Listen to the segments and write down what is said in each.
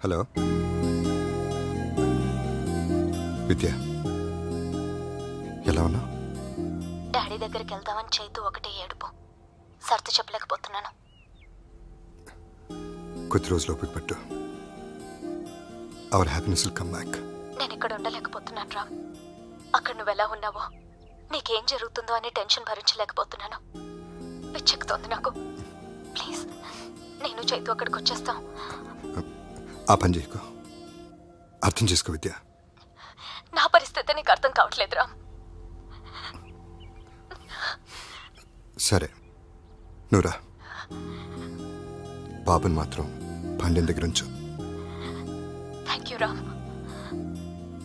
Hello విద్య, ఎలా ఉన్నా? Daddy దగ్గరికి వెళ్దామని చేతు ఒకటే ఏడుపు, సర్ది చెప్పలేకపోతున్నాను. కొద్ది రోజులు ఓపిక పట్టు. Our happiness will come back. నేను ఇక్కడ ఉండలేకపోతున్నాను రామ్. అక్కడ నువ్వు ఎలా ఉన్నావో, నీకేం జరుగుతుందో అని టెన్షన్ భరించలేకపోతున్నాను. పిచ్చెక్కుతోంది నాకు. ప్లీజ్ నేను చేతు అక్కడికి వచ్చేస్తాం. ఆ పని చేయకు. అర్థం చేసుకో విద్య. నా పరిస్థితి నీకు అర్థం కావట్లేదు రామ్. సరే నువ్వురా. బాబుని మాత్రం పండిన దగ్గర ఉంచు. Thank you Ram.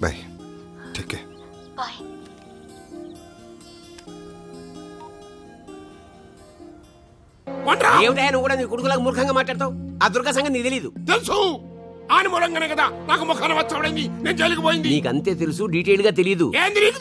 Bye. Take care. Bye. ఏమిటా నువ్వు కూడా నీ కొడుకులకు మూర్ఖంగా మాట్లాడతావు? ఆ దుర్గా సంగతి నీకు తెలీదు. తెలుసు. ఆని మూలంగానే కదా నాకు ముఖాన వచ్చి నేను జైలుకు పోయింది. నీకంతే తెలుసు, డీటెయిల్ గా తెలీదు. ఏంది నీకు